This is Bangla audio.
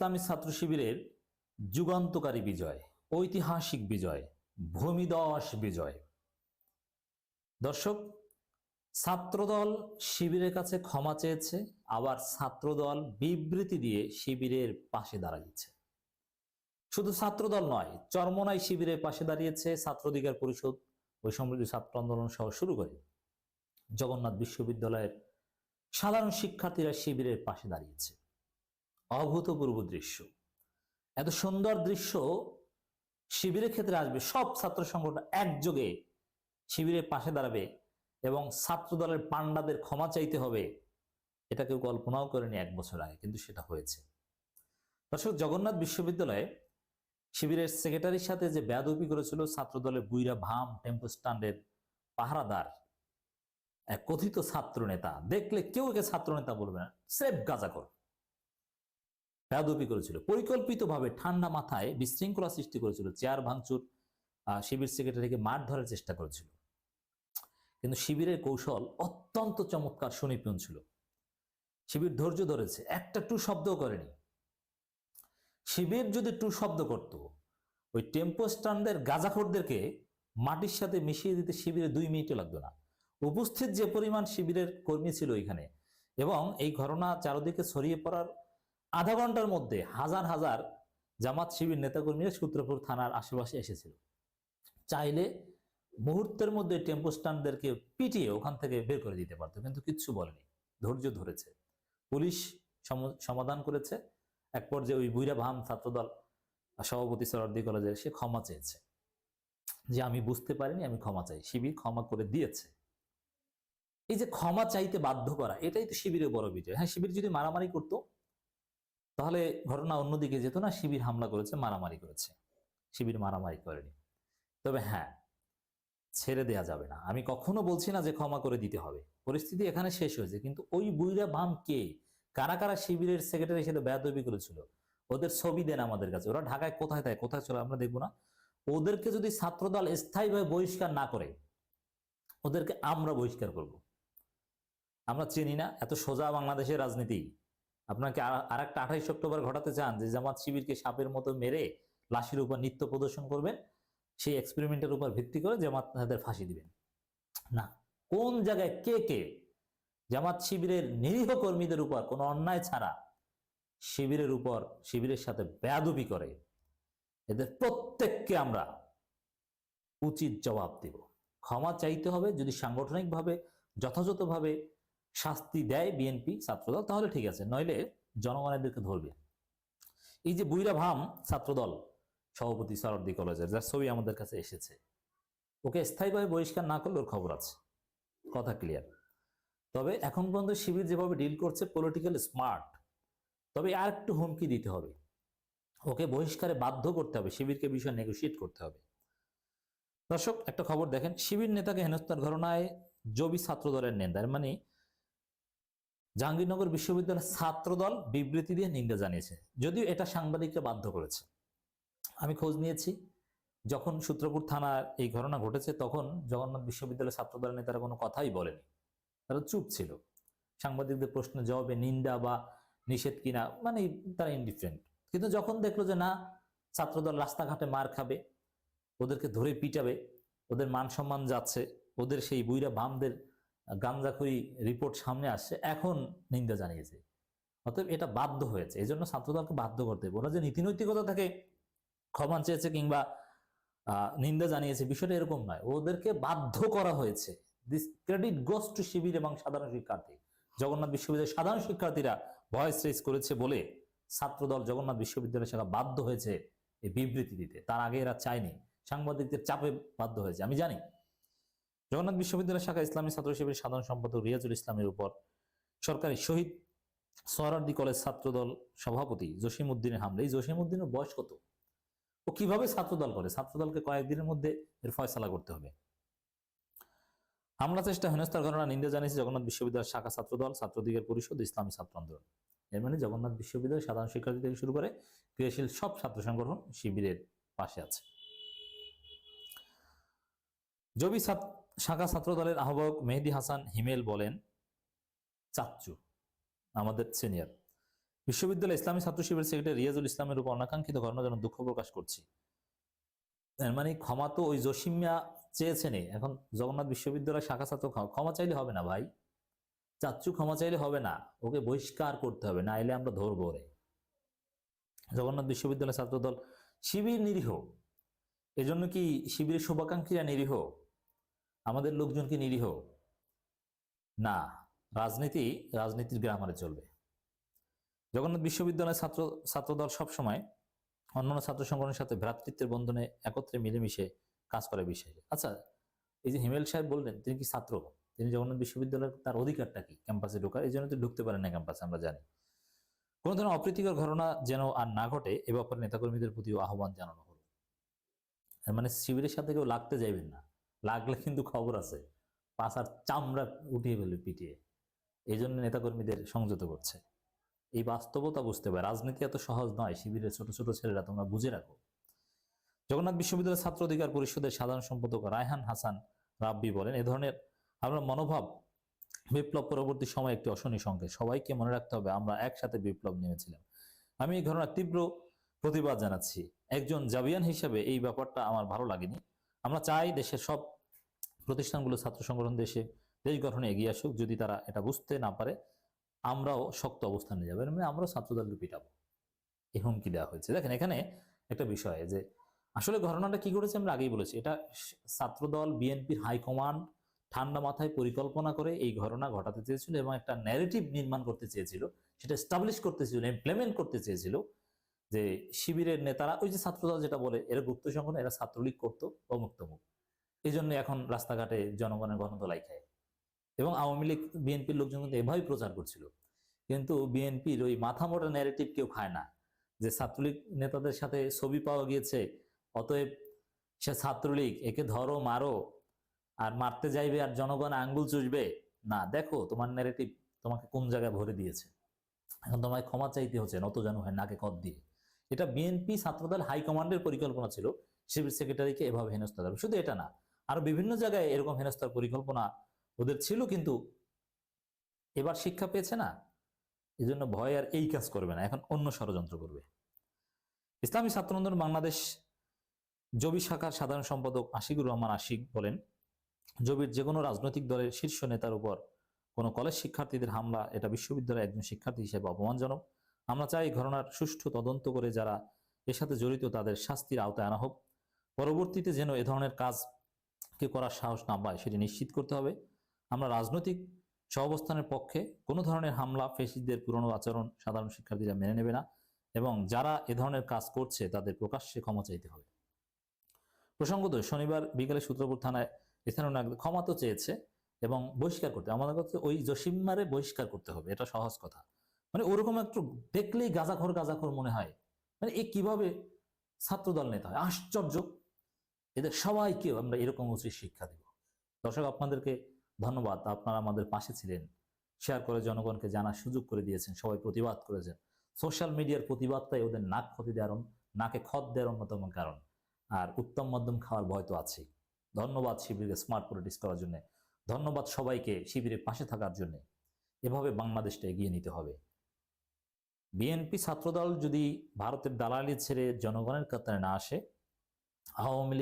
ইসলামী ছাত্র শিবিরের যুগান্তকারী বিজয়, ঐতিহাসিক বিজয়, ভূমিধস বিজয়। দর্শক, ছাত্রদল শিবিরের কাছে ক্ষমা চেয়েছে, আবার ছাত্রদল বিবৃতি দিয়ে শিবিরের পাশে দাঁড়িয়েছে। শুধু ছাত্রদল নয়, চরমোনাই শিবিরের পাশে দাঁড়িয়েছে ছাত্র অধিকার পরিষদ, বৈষম্যবিরোধী ছাত্র আন্দোলন সহ শুরু করে জগন্নাথ বিশ্ববিদ্যালয়ের সাধারণ শিক্ষার্থীরা শিবিরের পাশে দাঁড়িয়েছে। অভূতপূর্ব দৃশ্য, এত সুন্দর দৃশ্য শিবিরের ক্ষেত্রে আসবে, সব ছাত্র সংগঠন একযোগে শিবিরের পাশে দাঁড়াবে এবং ছাত্র দলের পান্ডাদের ক্ষমা চাইতে হবে, এটা কেউ কল্পনাও করেনি 1 বছর আগে, কিন্তু সেটা হয়েছে। দর্শক, জগন্নাথ বিশ্ববিদ্যালয়ে শিবিরের সেক্রেটারির সাথে যে বেয়াদবি করেছিল ছাত্র দলের বুইরা ভাম টেম্পো স্ট্যান্ডের পাহারাদার, এক কথিত ছাত্র নেতা, দেখলে কেউ একে ছাত্র নেতা বলবে না, স্রেফ গাঁজাখোর, বেয়াদবি করেছিল, পরিকল্পিতভাবে ঠান্ডা মাথায় বিশৃঙ্খলা সৃষ্টি করেছিল, চেয়ার ভাঙচুর, শিবির সেক্রেটারিকে মার ধরার চেষ্টা করেছিল। কিন্তু শিবিরের কৌশল অত্যন্ত চমৎকার, সুনিপুণ ছিল। শিবির ধৈর্য ধরেছে, একটা টু শব্দও করেনি। শিবির যদি টু শব্দ করত, ওই টেম্পো স্ট্যান্ডের গাঁজাখোরদেরকে মাটির সাথে মিশিয়ে দিতে শিবিরে 2 মিনিটও লাগতো না। উপস্থিত যে পরিমাণ শিবিরের কর্মী ছিল এখানে, এবং এই ঘটনা চারদিকে ছড়িয়ে পড়ার আধা ঘন্টার মধ্যে হাজার হাজার জামাত শিবির নেতাকর্মীরা সূত্রপুর থানার আশেপাশে এসেছিল। চাইলে মুহূর্তের মধ্যে টেম্পো স্ট্যান্ডদেরকে পিটিয়ে ওখান থেকে বের করে দিতে পারতো, কিন্তু কিচ্ছু বলেনি, ধৈর্য ধরেছে। পুলিশ সমাধান করেছে। এক পর্যায়ে ওই বুইরা ভাম ছাত্রদল সভাপতি সরদি কলেজের সে ক্ষমা চেয়েছে, যে আমি বুঝতে পারিনি, আমি ক্ষমা চাই। শিবির ক্ষমা করে দিয়েছে। এই যে ক্ষমা চাইতে বাধ্য করা, এটাই তো শিবিরের বড় বিজয়। হ্যাঁ, শিবির যদি মারামারি করতো তাহলে ঘটনা অন্যদিকে যেত না। শিবির হামলা করেছে, মারামারি করেছে, শিবির মারামারি করেনি। তবে হ্যাঁ, ছেড়ে দেয়া যাবে না। আমি কখনো বলছি না যে ক্ষমা করে দিতে হবে, পরিস্থিতি এখানে শেষ হয়েছে। কিন্তু ওই বুইরা ভাম কে, কারা কারা শিবিরের সেক্রেটারি সাথে বেয়াদবি করেছিল, ওদের ছবি দেন আমাদের কাছে। ওরা ঢাকায় কোথায় থাকে, কোথায় চলে আমরা দেখবো না? ওদেরকে যদি ছাত্রদল স্থায়ীভাবে বহিষ্কার না করে, ওদেরকে আমরা বহিষ্কার করব। আমরা চিনি না এত সোজা বাংলাদেশের রাজনীতি। আপনাকে আর একটা 28 অক্টোবর ঘটাতে চান যে জামাত শিবিরকে সাপের মতো মেরে লাশের উপর নৃত্য প্রদর্শন করবেন, সেই এক্সপেরিমেন্টের উপর ভিত্তি করে জামাত তাদের ফাঁসি দিবেন না। কোন জায়গায় কে কে জামাত শিবিরের নিরীহ কর্মীদের উপর কোনো অন্যায় ছাড়া শিবিরের উপর, শিবিরের সাথে বেয়াদবি করে, এদের প্রত্যেককে আমরা উচিত জবাব দেব। ক্ষমা চাইতে হবে। যদি সাংগঠনিকভাবে যথাযথভাবে শাস্তি দেয় বিএনপি ছাত্রদল, তাহলে ঠিক আছে, নইলে জনগণ এদেরকে ধরবে। এই যে বুইরা ভাম ছাত্রদল সভাপতি সরদি কলেজের, যার ছবি আমাদের কাছে এসেছে, ওকে স্থায়ীভাবে বহিষ্কার না করলে ওর খবর আছে, কথা ক্লিয়ার। তবে এখন পর্যন্ত শিবির যেভাবে ডিল করছে, পলিটিক্যাল স্মার্ট। তবে আর একটু হুমকি দিতে হবে, ওকে বহিষ্কারে বাধ্য করতে হবে, শিবিরকে বিষয় নেগোশিয়েট করতে হবে। দর্শক, একটা খবর দেখেন, শিবির নেতাকে হেনস্থার ঘটনায় জবি ছাত্রদলের নেতা, মানে জাহাঙ্গীরনগর বিশ্ববিদ্যালয়ের ছাত্রদল বিবৃতি দিয়ে নিন্দা জানিয়েছে, যদিও এটা সাংবাদিকরা বাধ্য করেছে। আমি খোঁজ নিয়েছি, যখন সূত্রপুর থানার এই ঘটনা ঘটেছে তখন জগন্নাথ বিশ্ববিদ্যালয়ের ছাত্রদলের নেতারা কোনো কথাই বলেনি, তারা চুপ ছিল। সাংবাদিকদের প্রশ্নের জবাবে নিন্দা বা নিষেধ কিনা, মানে তারা ইনডিফারেন্ট। কিন্তু যখন দেখলো যে না, ছাত্রদল রাস্তাঘাটে মার খাবে, ওদেরকে ধরে পিটাবে, ওদের মান সম্মান যাচ্ছে, ওদের সেই বুইরা বামদের গাঞ্জাখুরি রিপোর্ট সামনে আসছে, এখন নিন্দা জানিয়েছে। অতএব এটা বাধ্য হয়েছে, এই জন্য ছাত্রদলকে বাধ্য করতে হবে। ওরা যে নীতিনৈতিকতা থেকে ক্ষমা চেয়েছে কিংবা নিন্দা জানিয়েছে, বিষয়টা এরকম নয়, ওদেরকে বাধ্য করা হয়েছে। দিস ক্রেডিট গোস টু শিবির এবং সাধারণ শিক্ষার্থী। জগন্নাথ বিশ্ববিদ্যালয়ের সাধারণ শিক্ষার্থীরা ভয়েস রেজ করেছে বলে ছাত্রদল জগন্নাথ বিশ্ববিদ্যালয় শাখা বাধ্য হয়েছে এই বিবৃতি দিতে। তার আগে এরা চায়নি, সাংবাদিকদের চাপে বাধ্য হয়েছে। আমি জানি জগন্নাথ বিশ্ববিদ্যালয় শাখা ইসলামী ছাত্র শিবিরের সাধারণ সম্পাদক রিয়াজুল ইসলামের উপর সরকারি শহীদ সোহরাওয়ার্দী কলেজ ছাত্রদল সভাপতি জসিম উদ্দিনের হামলা। এই জসিম উদ্দিনের বয়স কত? ও কিভাবে ছাত্রদল করে? ছাত্রদলকে কয়েকদিনের মধ্যে এর ফয়সালা করতে হবে। হামলা চেষ্টা, হেনস্থার ঘটনা নিন্দা জানিয়েছে জগন্নাথ বিশ্ববিদ্যালয় শাখা ছাত্রদল, ছাত্র অধিকার পরিষদ, ইসলামী ছাত্র আন্দোলন। এর মানে জগন্নাথ বিশ্ববিদ্যালয়ের সাধারণ শিক্ষার্থী থেকে শুরু করে ক্রিয়াশীল সব ছাত্র সংগঠন শিবিরের পাশে আছে। জবি শাখা ছাত্রদলের আহ্বায়ক মেহেদী হাসান হিমেল বলেন, চাচ্চু আমাদের সিনিয়র, বিশ্ববিদ্যালয় ইসলামী ছাত্র শিবির সেক্রেটারি রিয়াজুল ইসলামের উপর অনাকাঙ্ক্ষিত ঘটনার জন্য দুঃখ প্রকাশ করছি। এর মানে ক্ষমা তো ওই জসিম মিয়া চেয়েছেনই, এখন জগন্নাথ বিশ্ববিদ্যালয় শাখা ছাত্র ক্ষমা চাইলে হবে না ভাই, চাচ্চু ক্ষমা চাইলে হবে না, ওকে বহিষ্কার করতে হবে, না এলে আমরা ধরবো রে। জগন্নাথ বিশ্ববিদ্যালয় ছাত্রদল শিবির নিরীহ, এজন্য কি শিবিরের শুভাকাঙ্ক্ষীরা নিরীহ, আমাদের লোকজন কি নিরীহ? না, রাজনীতির গ্রামারে চলবে। জগন্নাথ বিশ্ববিদ্যালয়ের ছাত্রদল সবসময় অন্যান্য ছাত্র সংগঠনের সাথে ভ্রাতৃত্বের বন্ধনে একত্রে মিলেমিশে কাজ করে বিষয়ে। আচ্ছা, এই যে হিমেল সাহেব বললেন তিনি কি ছাত্র, তিনি জগন্নাথ বিশ্ববিদ্যালয়ের তার অধিকারটা কি ক্যাম্পাসে ঢোকার, এই জন্য তো ঢুকতে পারেন না ক্যাম্পাসে, আমরা জানি। কোনো ধরনের অপ্রীতিকর ঘটনা যেন আর না ঘটে এ ব্যাপারে নেতাকর্মীদের প্রতিও আহ্বান জানানো হলো। মানে শিবিরের সাথে কেউ লাগতে যাইবেন না, লাগলে কিন্তু খবর আছে, পাছার চামড়া উঠিয়ে ফেলবে পিটিয়ে, এই জন্য নেতাকর্মীদের সংযত করছে। এই বাস্তবতা বুঝতে পারে, রাজনীতি এত সহজ নয়, শিবিরের ছোট ছোট ছেলেরা তোমরা বুঝে রাখো। জগন্নাথ বিশ্ববিদ্যালয়ের ছাত্র অধিকার পরিষদের সাধারণ সম্পাদক রায়হান হাসান রাব্বি বলেন, এ ধরনের আমরা মনোভাব বিপ্লব পরবর্তী সময় একটি অশনি সংকেত, সবাইকে মনে রাখতে হবে আমরা একসাথে বিপ্লব নেমেছিলাম। আমি এই ঘটনার তীব্র প্রতিবাদ জানাচ্ছি, একজন জাবিয়ান হিসেবে এই ব্যাপারটা আমার ভালো লাগেনি। আমরা চাই দেশের সব প্রতিষ্ঠানগুলো ছাত্র সংগঠন দেশ গঠনে এগিয়ে আসুক, যদি তারা এটা বুঝতে না পারে আমরাও শক্ত অবস্থানে যাবো, মানে আমরাও ছাত্রদলকে পিটাবো, এই হুমকি দেওয়া হয়েছে। দেখেন এখানে একটা বিষয় যে আসলে ঘটনাটা কি ঘটেছে আমরা আগেই বলেছি, এটা ছাত্রদল বিএনপির হাইকমান্ড ঠান্ডা মাথায় পরিকল্পনা করে এই ঘটনা ঘটাতে চেয়েছিল এবং একটা ন্যারেটিভ নির্মাণ করতে চেয়েছিল, সেটা এস্টাবলিশ করতে চেয়েছিল, ইমপ্লিমেন্ট করতে চেয়েছিল যে শিবিরের নেতারা, ওই যে ছাত্রদল যেটা বলে এরা গুপ্ত সংগঠন, এরা ছাত্রলীগ করতো অমুক তমুক, এই জন্য এখন রাস্তাঘাটে জনগণের গণদোলাই খায়। এবং আওয়ামী লীগ বিএনপির লোকজন কিন্তু এভাবেই প্রচার করছিল, কিন্তু বিএনপির ওই মাথা মোটা ন্যারেটিভ কেউ খায় না, যে ছাত্রলীগ নেতাদের সাথে ছবি পাওয়া গিয়েছে অতএব সে ছাত্রলীগ, একে ধরো মারো, আর মারতে যাইবে আর জনগণ আঙ্গুল চুষবে। না, দেখো তোমার ন্যারেটিভ তোমাকে কোন জায়গায় ভরে দিয়েছে, এখন তোমায় ক্ষমা চাইতে হচ্ছে নত যেন হয় নাকে কদ দিয়ে। এটা বিএনপি ছাত্রদল হাইকমান্ডের পরিকল্পনা ছিল শিবির সেক্রেটারিকে এভাবে হেনস্থা দেবে। শুধু এটা না, আরো বিভিন্ন জায়গায় এরকম হেনস্থার পরিকল্পনা ওদের ছিল, কিন্তু এবার শিক্ষা পেয়েছে না, এই জন্য ভয় আর এই কাজ করবে না, এখন অন্য ষড়যন্ত্র করবে। ইসলামী ছাত্র আন্দোলন বাংলাদেশ জবি শাখার সাধারণ সম্পাদক আশিকুর রহমান আশিক বলেন, জবির যে কোনো রাজনৈতিক দলের শীর্ষ নেতার উপর কোনো কলেজ শিক্ষার্থীদের হামলা এটা বিশ্ববিদ্যালয়ের একজন শিক্ষার্থী হিসেবে অপমানজনক। আমরা চাই ঘটনার সুষ্ঠু তদন্ত করে যারা এর সাথে জড়িত তাদের শাস্তির আওতায় আনা হোক। পরবর্তীতে যেন এ ধরনের কাজকে করার সাহস না পায় সেটি নিশ্চিত করতে হবে। আমরা রাজনৈতিক সহাবস্থানের পক্ষে, কোনো ধরনের হামলা ফ্যাসিস্টদের পুরনো আচরণ সাধারণ শিক্ষার্থীরা মেনে নেবে না এবং যারা এ ধরনের কাজ করছে তাদের প্রকাশ্যে ক্ষমা চাইতে হবে। প্রসঙ্গত শনিবার বিকেলে সূত্রপুর থানায় স্থানীয় নাগরিক ক্ষমা তো চেয়েছে এবং বহিষ্কার করতে, আমাদের কাছে ওই জসিমারে বহিষ্কার করতে হবে, এটা সহজ কথা। মানে ওরকম একটু দেখলেই গাজাখোর মনে হয়, মানে এ কিভাবে ছাত্রদল নেতা হয়, আশ্চর্য। এদের সবাইকে আমরা এরকম উচিত শিক্ষা দেব। দর্শক, আপনাদেরকে ধন্যবাদ, আপনারা আমাদের পাশে ছিলেন, শেয়ার করে জনগণকে জানার সুযোগ করে দিয়েছেন, সবাই প্রতিবাদ করেছেন। সোশ্যাল মিডিয়ার প্রতিবাদটাই ওদের নাক ক্ষতি দেওয়ার, নাকে খত দেওয়ার অন্যতম কারণ, আর উত্তম মধ্যম খাওয়ার ভয় তো আছেই। ধন্যবাদ শিবিরকে স্মার্ট পলিটিক্স করার জন্য, ধন্যবাদ সবাইকে শিবিরের পাশে থাকার জন্য। এভাবে বাংলাদেশটা এগিয়ে নিতে হবে। বিএনপি ছাত্রদল যদি ভারতের দালালি ছেড়ে জনগণের কাতারে না আসে, আওয়ামী লীগ